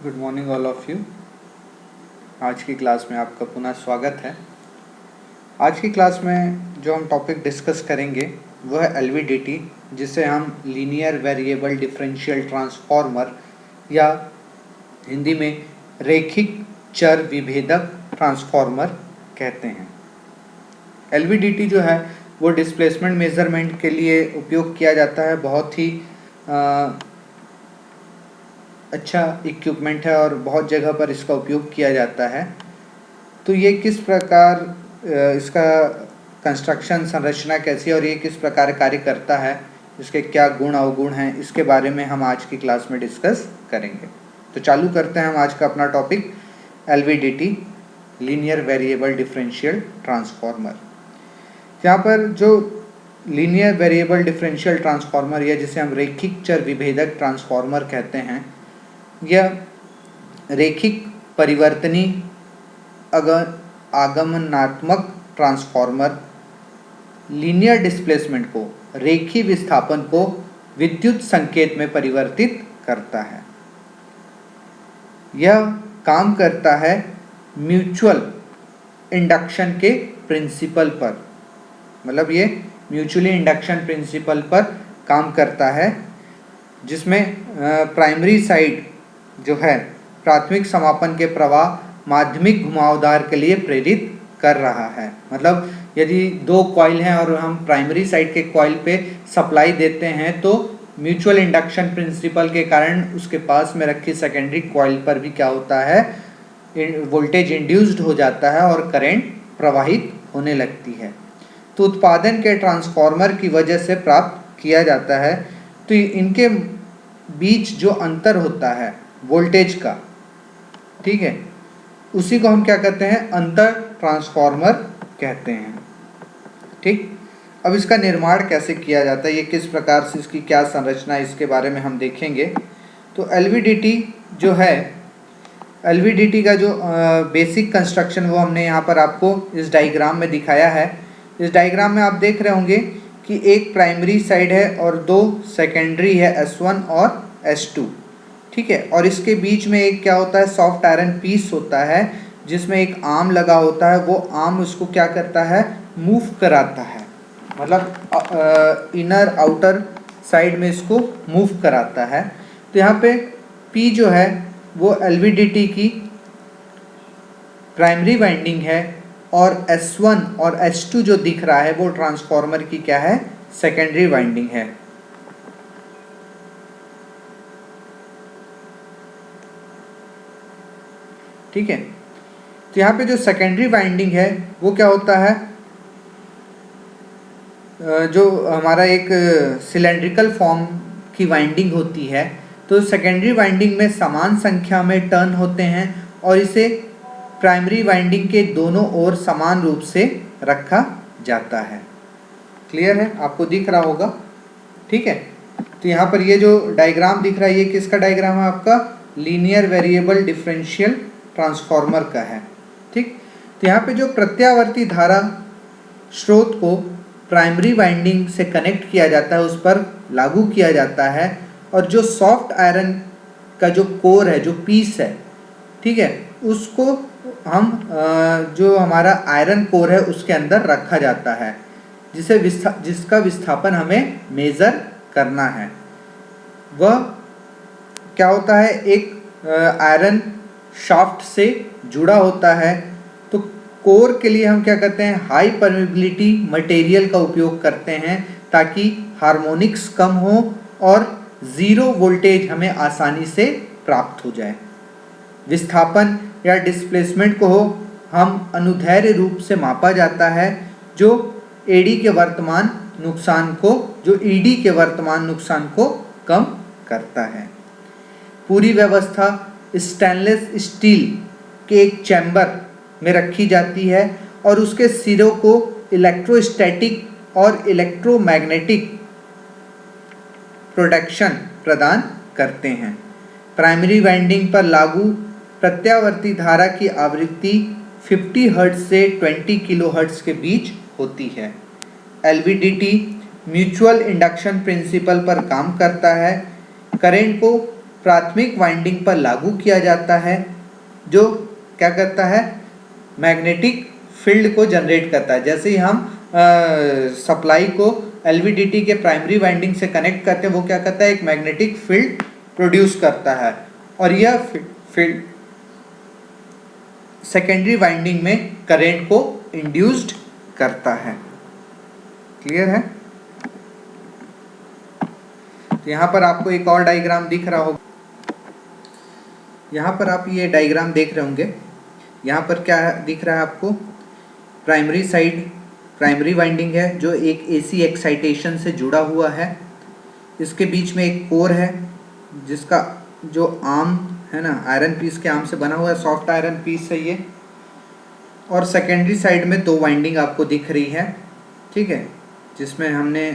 Good morning all of you. आज की class में आपका पुनः स्वागत है। आज की क्लास में जो हम टॉपिक डिस्कस करेंगे वह है एलवीडीटी, जिसे हम लीनियर वेरिएबल डिफरेंशियल ट्रांसफॉर्मर या हिंदी में रैखिक चर विभेदक ट्रांसफॉर्मर कहते हैं। एलवीडीटी जो है वो डिस्प्लेसमेंट मेजरमेंट के लिए उपयोग किया जाता है। बहुत ही अच्छा इक्विपमेंट है और बहुत जगह पर इसका उपयोग किया जाता है। तो ये किस प्रकार इसका कंस्ट्रक्शन संरचना कैसी है और ये किस प्रकार कार्य करता है, इसके क्या गुण अवगुण हैं, इसके बारे में हम आज की क्लास में डिस्कस करेंगे। तो चालू करते हैं हम आज का अपना topic LVDT, linear variable differential transformer. यहाँ पर जो लीनियर वेरिएबल डिफरेंशियल ट्रांसफॉर्मर या जिसे हम रैखिक चर विभेदक ट्रांसफॉर्मर कहते हैं, यह रैखिक परिवर्तनी आगमनात्मक ट्रांसफॉर्मर लीनियर डिस्प्लेसमेंट को, रेखीय विस्थापन को विद्युत संकेत में परिवर्तित करता है। यह काम करता है म्यूचुअल इंडक्शन के प्रिंसिपल पर, मतलब ये म्यूचुअली इंडक्शन प्रिंसिपल पर काम करता है, जिसमें प्राइमरी साइड जो है प्राथमिक समापन के प्रवाह माध्यमिक घुमावदार के लिए प्रेरित कर रहा है। मतलब यदि दो कॉइल हैं और हम प्राइमरी साइड के कॉइल पे सप्लाई देते हैं तो म्यूचुअल इंडक्शन प्रिंसिपल के कारण उसके पास में रखी सेकेंडरी कॉइल पर भी क्या होता है, वोल्टेज इंड्यूस्ड हो जाता है और करंट प्रवाहित होने लगती है। तो उत्पादन के ट्रांसफॉर्मर की वजह से प्राप्त किया जाता है। तो इनके बीच जो अंतर होता है वोल्टेज का, ठीक है, उसी को हम क्या कहते हैं, अंतर ट्रांसफॉर्मर कहते हैं। ठीक, अब इसका निर्माण कैसे किया जाता है, ये किस प्रकार से, इसकी क्या संरचना है, इसके बारे में हम देखेंगे। तो एलवीडीटी जो है, एलवीडीटी का जो बेसिक कंस्ट्रक्शन वो हमने यहाँ पर आपको इस डायग्राम में दिखाया है। इस डायग्राम में आप देख रहे होंगे कि एक प्राइमरी साइड है और दो सेकेंडरी है, S1 और S2, ठीक है। और इसके बीच में एक क्या होता है, सॉफ्ट आयरन पीस होता है जिसमें एक आर्म लगा होता है। वो आर्म उसको क्या करता है, मूव कराता है, मतलब इनर आउटर साइड में इसको मूव कराता है। तो यहाँ पे P जो है वो एलवीडीटी की प्राइमरी वाइंडिंग है और S1 और S2 जो दिख रहा है वो ट्रांसफॉर्मर की क्या है, सेकेंडरी वाइंडिंग है। ठीक है, तो यहाँ पे जो सेकेंडरी वाइंडिंग है वो क्या होता है, जो हमारा एक सिलेंड्रिकल फॉर्म की वाइंडिंग होती है। तो सेकेंडरी वाइंडिंग में समान संख्या में टर्न होते हैं और इसे प्राइमरी वाइंडिंग के दोनों ओर समान रूप से रखा जाता है। क्लियर है, आपको दिख रहा होगा, ठीक है। तो यहाँ पर ये जो डायग्राम दिख रहा है ये किसका डायग्राम है, आपका लीनियर वेरिएबल डिफरेंशियल ट्रांसफॉर्मर का है। ठीक, तो यहाँ पे जो प्रत्यावर्ती धारा स्रोत को प्राइमरी वाइंडिंग से कनेक्ट किया जाता है, उस पर लागू किया जाता है, और जो सॉफ्ट आयरन का जो कोर है, जो पीस है, ठीक है, उसको हम जो हमारा आयरन कोर है उसके अंदर रखा जाता है, जिसका विस्थापन हमें मेज़र करना है। वह क्या होता है, एक आयरन शाफ्ट से जुड़ा होता है। तो कोर के लिए हम क्या करते हैं, हाई परमेबिलिटी मटेरियल का उपयोग करते हैं ताकि हार्मोनिक्स कम हो और ज़ीरो वोल्टेज हमें आसानी से प्राप्त हो जाए। विस्थापन या डिस्प्लेसमेंट को हम अनुदैर्ध्य रूप से मापा जाता है, जो ईडी के वर्तमान नुकसान को कम करता है। पूरी व्यवस्था स्टेनलेस स्टील के एक चैम्बर में रखी जाती है और उसके सिरों को इलेक्ट्रोस्टैटिक और इलेक्ट्रोमैग्नेटिक प्रोटेक्शन प्रदान करते हैं। प्राइमरी वाइंडिंग पर लागू प्रत्यावर्ती धारा की आवृत्ति 50 हर्ट्ज से 20 किलो हर्ट्ज के बीच होती है। एलवीडीटी म्यूचुअल इंडक्शन प्रिंसिपल पर काम करता है। करंट को प्राथमिक वाइंडिंग पर लागू किया जाता है, जो क्या करता है, मैग्नेटिक फील्ड को जनरेट करता है। जैसे ही हम सप्लाई को एलवीडीटी के प्राइमरी वाइंडिंग से कनेक्ट करते हैं, वो क्या करता है, एक मैग्नेटिक फील्ड प्रोड्यूस करता है, और यह फील्ड सेकेंडरी वाइंडिंग में करंट को इंड्यूस्ड करता है। क्लियर है? तो यहाँ पर आपको एक और डायग्राम दिख रहा होगा। यहाँ पर आप ये डायग्राम देख रहे होंगे। यहाँ पर क्या दिख रहा है आपको, प्राइमरी साइड प्राइमरी वाइंडिंग है जो एक एसी एक्साइटेशन से जुड़ा हुआ है। इसके बीच में एक कोर है जिसका जो आर्म है ना, आयरन पीस के आर्म से बना हुआ है, सॉफ्ट आयरन पीस है ये। और सेकेंडरी साइड में 2 वाइंडिंग आपको दिख रही है, ठीक है, जिसमें हमने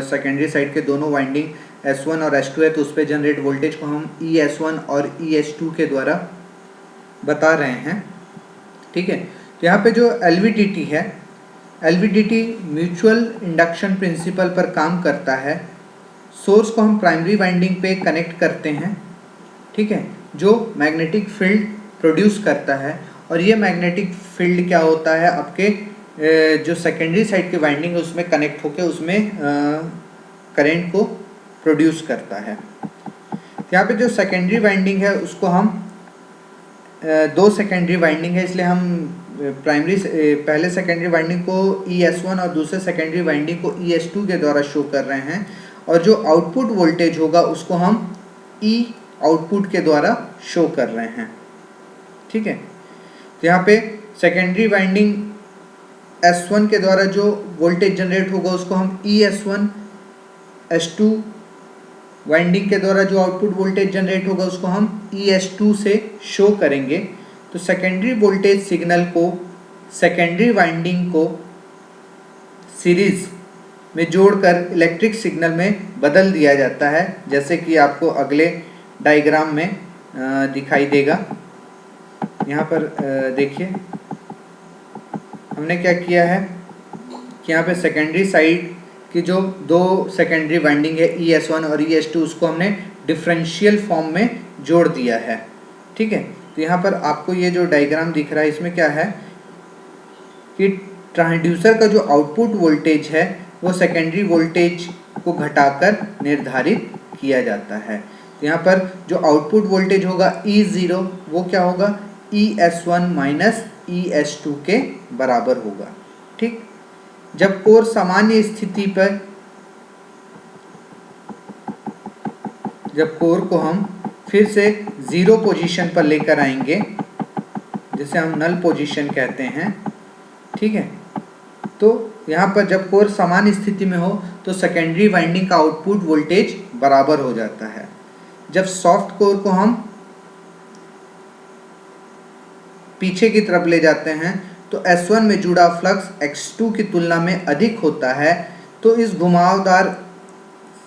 सेकेंडरी साइड के दोनों वाइंडिंग S1 और S2 है, तो उस पर जनरेट वोल्टेज को हम ES1 और ES2 के द्वारा बता रहे हैं, ठीक है। तो यहाँ पे जो LVDT है, LVDT म्यूचुअल इंडक्शन प्रिंसिपल पर काम करता है। सोर्स को हम प्राइमरी वाइंडिंग पे कनेक्ट करते हैं, ठीक है, जो मैग्नेटिक फील्ड प्रोड्यूस करता है, और ये मैग्नेटिक फील्ड क्या होता है, आपके जो सेकेंडरी साइड की वाइंडिंग है उसमें कनेक्ट होकर उसमें करंट को प्रोड्यूस करता है। यहाँ पे जो सेकेंडरी वाइंडिंग है उसको हम 2 सेकेंडरी वाइंडिंग है, इसलिए हम पहले सेकेंडरी वाइंडिंग को ES1 और दूसरे सेकेंडरी वाइंडिंग को ES2 के द्वारा शो कर रहे हैं, और जो आउटपुट वोल्टेज होगा उसको हम E आउटपुट के द्वारा शो कर रहे हैं, ठीक है। तो यहाँ पे सेकेंडरी वाइंडिंग S1 के द्वारा जो वोल्टेज जनरेट होगा उसको हम ES1, S2 वाइंडिंग के द्वारा जो आउटपुट वोल्टेज जनरेट होगा उसको हम ES2 से शो करेंगे। तो सेकेंडरी वोल्टेज सिग्नल को सेकेंडरी वाइंडिंग को सीरीज में जोड़कर इलेक्ट्रिक सिग्नल में बदल दिया जाता है, जैसे कि आपको अगले डायग्राम में दिखाई देगा। यहाँ पर देखिए हमने क्या किया है कि यहाँ पे सेकेंडरी साइड की जो 2 सेकेंडरी वाइंडिंग है ES1 और ES2 उसको हमने डिफरेंशियल फॉर्म में जोड़ दिया है, ठीक है। तो यहाँ पर आपको ये जो डायग्राम दिख रहा है इसमें क्या है कि ट्रांसड्यूसर का जो आउटपुट वोल्टेज है वो सेकेंडरी वोल्टेज को घटाकर निर्धारित किया जाता है। तो यहाँ पर जो आउटपुट वोल्टेज होगा E0 वो क्या होगा, ES1 माइनस ES2 के बराबर होगा, ठीक। जब कोर सामान्य स्थिति पर, जब कोर को हम फिर से 0 पोजीशन पर लेकर आएंगे, जिसे हम नल पोजीशन कहते हैं, ठीक है, तो यहाँ पर जब कोर समान स्थिति में हो तो सेकेंडरी वाइंडिंग का आउटपुट वोल्टेज बराबर हो जाता है। जब सॉफ्ट कोर को हम पीछे की तरफ ले जाते हैं तो S1 में जुड़ा फ्लक्स X2 की तुलना में अधिक होता है, तो इस घुमावदार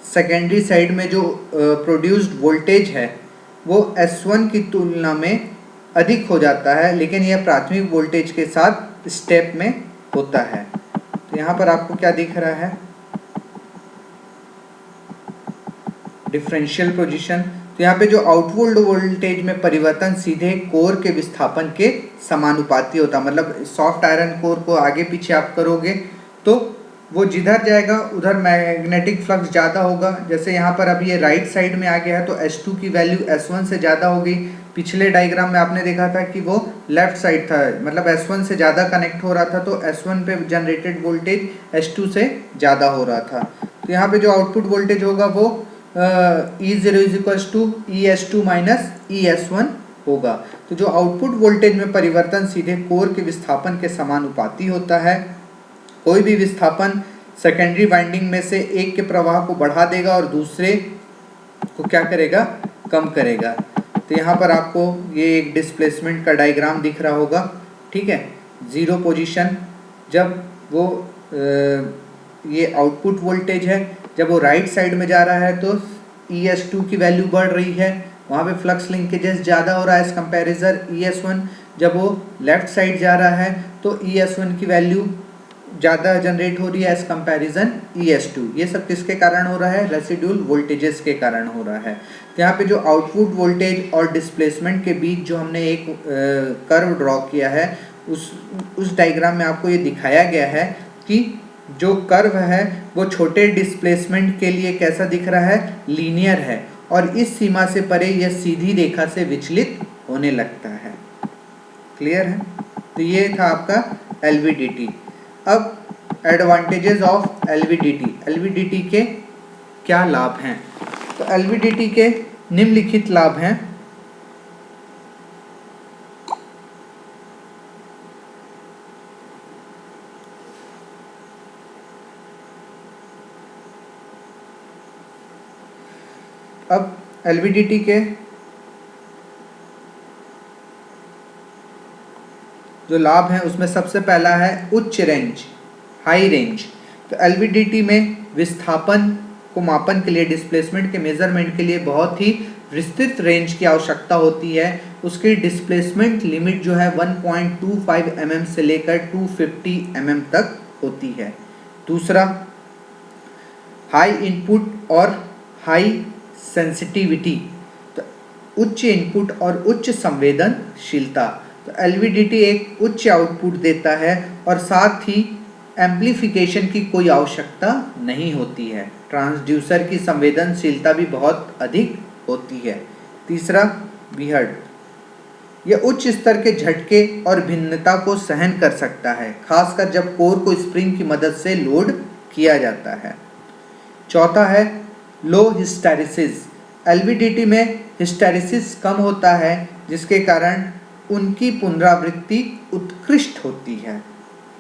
सेकेंडरी साइड में जो प्रोड्यूस्ड वोल्टेज है वो S1 की तुलना में अधिक हो जाता है, लेकिन यह प्राथमिक वोल्टेज के साथ स्टेप में होता है। तो यहाँ पर आपको क्या दिख रहा है, डिफरेंशियल पोजीशन। तो यहाँ पे जो आउटपुट वोल्टेज में परिवर्तन सीधे कोर के विस्थापन के समानुपाती होता है, मतलब सॉफ्ट आयरन कोर को आगे पीछे आप करोगे तो वो जिधर जाएगा उधर मैग्नेटिक फ्लक्स ज़्यादा होगा। जैसे यहाँ पर अभी ये राइट साइड में आ गया है तो S2 की वैल्यू S1 से ज़्यादा हो गई। पिछले डायग्राम में आपने देखा था कि वो लेफ्ट साइड था, मतलब S1 से ज़्यादा कनेक्ट हो रहा था, तो S1 पे जनरेटेड वोल्टेज S2 से ज़्यादा हो रहा था। तो यहाँ पे जो आउटपुट वोल्टेज होगा वो E0 = ES2 माइनस ES1 होगा। तो जो आउटपुट वोल्टेज में परिवर्तन सीधे कोर के विस्थापन के समानुपाती होता है। कोई भी विस्थापन सेकेंडरी वाइंडिंग में से एक के प्रवाह को बढ़ा देगा और दूसरे को क्या करेगा, कम करेगा। तो यहाँ पर आपको ये एक डिस्प्लेसमेंट का डायग्राम दिख रहा होगा, ठीक है। 0 पोजीशन जब वो ये आउटपुट वोल्टेज है, जब वो राइट साइड में जा रहा है तो ES2 की वैल्यू बढ़ रही है, वहाँ पे फ्लक्स लिंकेजेस ज़्यादा हो रहा है एज कंपेरिजन ES1। जब वो लेफ्ट साइड जा रहा है तो ES1 की वैल्यू ज़्यादा जनरेट हो रही है एज कंपैरिजन ES2। ये सब किसके कारण हो रहा है? रेसिडुअल वोल्टेजेस के कारण हो रहा है। तो यहाँ पे जो आउटपुट वोल्टेज और डिस्प्लेसमेंट के बीच जो हमने एक कर्व ड्रॉ किया है, उस डायग्राम में आपको ये दिखाया गया है कि जो कर्व है वो छोटे डिस्प्लेसमेंट के लिए कैसा दिख रहा है? लीनियर है, और इस सीमा से परे यह सीधी रेखा से विचलित होने लगता है। क्लियर है? तो ये था आपका LVDT। अब एडवांटेजेस ऑफ LVDT। LVDT के क्या लाभ हैं? तो LVDT के निम्नलिखित लाभ हैं। अब LVDT के जो लाभ हैं उसमें सबसे पहला है उच्च रेंज, हाई रेंज। तो LVDT में विस्थापन को मापन के लिए, डिस्प्लेसमेंट के मेजरमेंट के लिए बहुत ही विस्तृत रेंज की आवश्यकता होती है। उसकी डिस्प्लेसमेंट लिमिट जो है 1.25 mm से लेकर 250 mm तक होती है। दूसरा, हाई इनपुट और हाई सेंसिटिविटी, तो उच्च इनपुट और उच्च संवेदनशीलता। तो LVDT एक उच्च आउटपुट देता है और साथ ही एम्प्लीफिकेशन की कोई आवश्यकता नहीं होती है। ट्रांसड्यूसर की संवेदनशीलता भी बहुत अधिक होती है। तीसरा, बीहड़, यह उच्च स्तर के झटके और भिन्नता को सहन कर सकता है, खासकर जब कोर को स्प्रिंग की मदद से लोड किया जाता है। चौथा है लो हिस्टैरिसीस। LVDT में हिस्टैरिसीस कम होता है, जिसके कारण उनकी पुनरावृत्ति उत्कृष्ट होती है।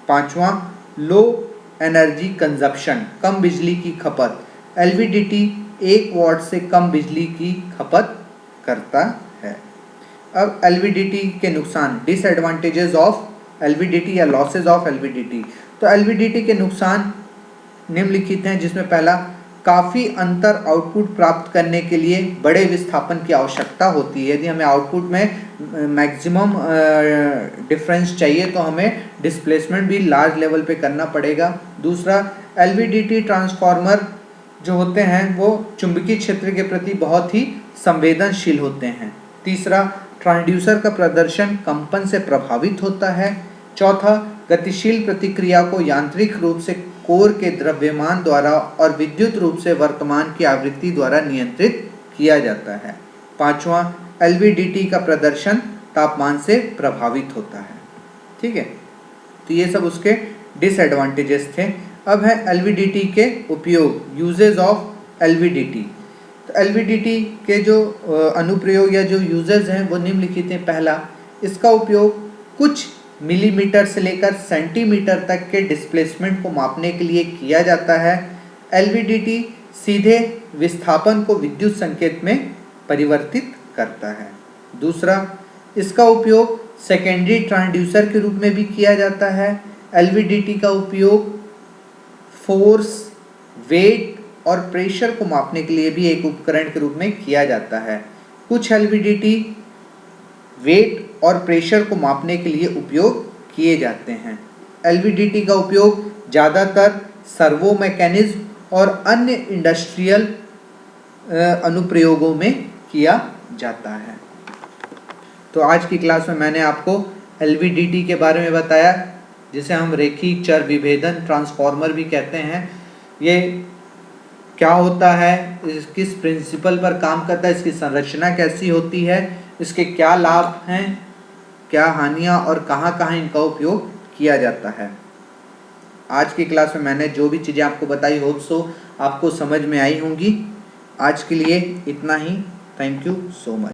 पांचवा, लो एनर्जी कंजप्शन, कम बिजली की खपत। LVDT 1 वाट से कम बिजली की खपत करता है। अब LVDT के नुकसान, डिसएडवांटेजेस ऑफ LVDT या लॉसेज ऑफ LVDT। तो LVDT के नुकसान निम्नलिखित हैं, जिसमें पहला, काफ़ी अंतर आउटपुट प्राप्त करने के लिए बड़े विस्थापन की आवश्यकता होती है। यदि हमें आउटपुट में मैक्सिमम डिफरेंस चाहिए तो हमें डिस्प्लेसमेंट भी लार्ज लेवल पे करना पड़ेगा। दूसरा, LVDT ट्रांसफार्मर जो होते हैं वो चुंबकीय क्षेत्र के प्रति बहुत ही संवेदनशील होते हैं। तीसरा, ट्रांसड्यूसर का प्रदर्शन कंपन से प्रभावित होता है। चौथा, गतिशील प्रतिक्रिया को यांत्रिक रूप से कोर के द्रव्यमान द्वारा और विद्युत रूप से वर्तमान की आवृत्ति द्वारा नियंत्रित किया जाता है। पांचवा, LVDT का प्रदर्शन तापमान से प्रभावित होता है। ठीक है, तो ये सब उसके डिसएडवांटेजेस थे। अब है LVDT के उपयोग, यूजेज ऑफ LVDT। तो LVDT के जो अनुप्रयोग या जो यूजेज हैं वो निम्नलिखित हैं। पहला, इसका उपयोग कुछ मिलीमीटर से लेकर सेंटीमीटर तक के डिस्प्लेसमेंट को मापने के लिए किया जाता है। LVDT सीधे विस्थापन को विद्युत संकेत में परिवर्तित करता है। दूसरा, इसका उपयोग सेकेंडरी ट्रांसड्यूसर के रूप में भी किया जाता है। LVDT का उपयोग फोर्स, वेट और प्रेशर को मापने के लिए भी एक उपकरण के रूप में किया जाता है। कुछ LVDT वेट और प्रेशर को मापने के लिए उपयोग किए जाते हैं। LVDT का उपयोग ज़्यादातर सर्वो मैकेनिज्म और अन्य इंडस्ट्रियल अनुप्रयोगों में किया जाता है। तो आज की क्लास में मैंने आपको LVDT के बारे में बताया, जिसे हम रेखीय चर विभेदन ट्रांसफार्मर भी कहते हैं। ये क्या होता है, किस प्रिंसिपल पर काम करता है, इसकी संरचना कैसी होती है, इसके क्या लाभ हैं, क्या हानियां और कहाँ कहाँ इनका उपयोग किया जाता है। आज की क्लास में मैंने जो भी चीज़ें आपको बताई, होप सो आपको समझ में आई होंगी। आज के लिए इतना ही। Thank you so much.